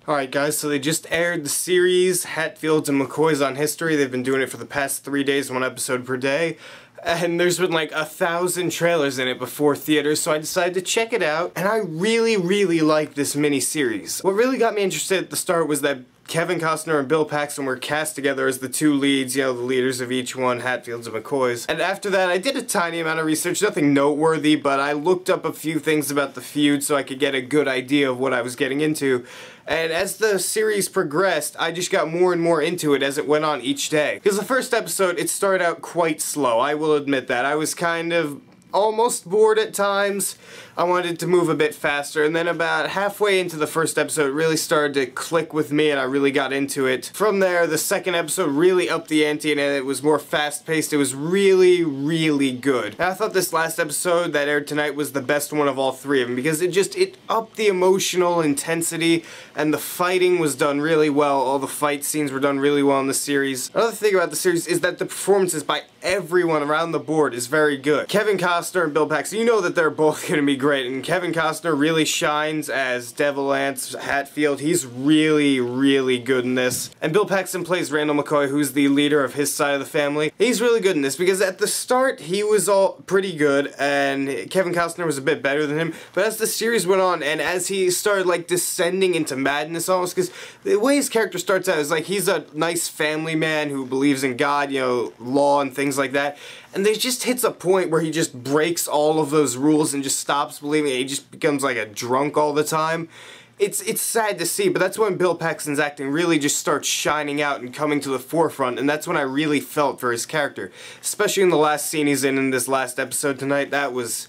Alright guys, so they just aired the series Hatfields and McCoys on History. They've been doing it for the past 3 days, 1 episode per day. And there's been like 1,000 trailers in it before theaters, so I decided to check it out. And I really like this mini-series. What really got me interested at the start was that Kevin Costner and Bill Paxton were cast together as the two leads, you know, the leaders of each one, Hatfields and McCoys. And after that, I did a tiny amount of research, nothing noteworthy, but I looked up a few things about the feud so I could get a good idea of what I was getting into. And as the series progressed, I just got more and more into it as it went on each day. Because the first episode, it started out quite slow, I will admit that. I was kind of almost bored at times. I wanted to move a bit faster, and then about halfway into the first episode it really started to click with me and I really got into it. From there, the second episode really upped the ante and it was more fast-paced. It was really good. And I thought this last episode that aired tonight was the best one of all three of them because it upped the emotional intensity and the fighting was done really well. All the fight scenes were done really well in the series. Another thing about the series is that the performances by everyone around the board is very good. Kevin Costner and Bill Paxton, you know that they're both going to be great, and Kevin Costner really shines as Devil Lance Hatfield. He's really good in this. And Bill Paxton plays Randall McCoy, who's the leader of his side of the family. He's really good in this because at the start he was all pretty good and Kevin Costner was a bit better than him, but as the series went on and as he started like descending into madness almost, because the way his character starts out is like he's a nice family man who believes in God, you know, law and things like that, and there just hits a point where he just breaks all of those rules and just stops believing it. He just becomes like a drunk all the time. It's sad to see, but that's when Bill Paxton's acting really just starts shining out and coming to the forefront, and that's when I really felt for his character. Especially in the last scene he's in this last episode tonight. That was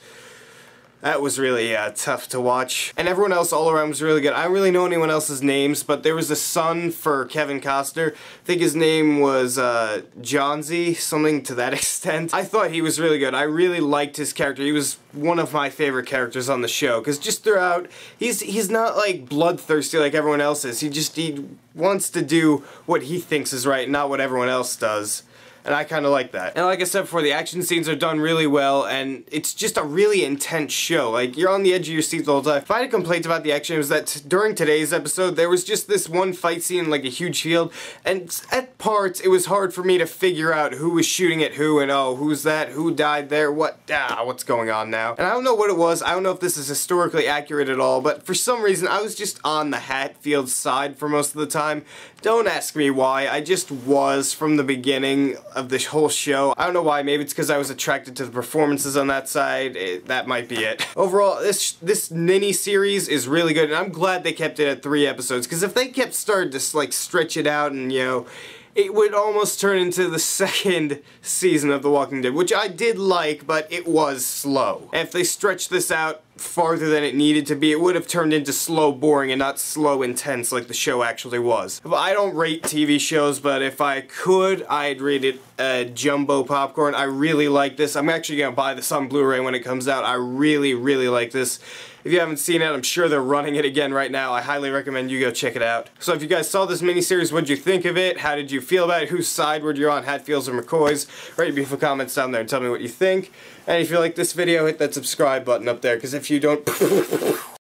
really tough to watch. And everyone else all around was really good. I don't really know anyone else's names, but there was a son for Kevin Costner. I think his name was Johnsy, something to that extent. I thought he was really good. I really liked his character. He was one of my favorite characters on the show, because just throughout, he's not like bloodthirsty like everyone else is. He wants to do what he thinks is right, not what everyone else does. And I kind of like that. And like I said before, the action scenes are done really well, and it's just a really intense show. Like, you're on the edge of your seat the whole time. If I had a complaint about the action, it was that during today's episode, there was just this one fight scene in like a huge field, and at parts, it was hard for me to figure out who was shooting at who, and oh, who's that, who died there, what's going on now? And I don't know what it was, I don't know if this is historically accurate at all, but for some reason, I was just on the Hatfield side for most of the time. Don't ask me why, I just was from the beginning of this whole show. I don't know why, maybe it's because I was attracted to the performances on that side. That might be it. Overall, this mini-series is really good, and I'm glad they kept it at 3 episodes, because if they kept starting to like stretch it out and, you know, it would almost turn into the second season of The Walking Dead, which I did like, but it was slow. And if they stretched this out farther than it needed to be, it would have turned into slow boring and not slow intense like the show actually was. I don't rate TV shows, but if I could, I'd rate it jumbo popcorn. I really like this. I'm actually gonna buy this on Blu-ray when it comes out. I really like this. If you haven't seen it, I'm sure they're running it again right now. I highly recommend you go check it out. So if you guys saw this miniseries, what'd you think of it? How did you feel about it? Whose side were you on, Hatfields or McCoys? Write your beautiful comments down there and tell me what you think. And if you like this video, hit that subscribe button up there, because if you don't...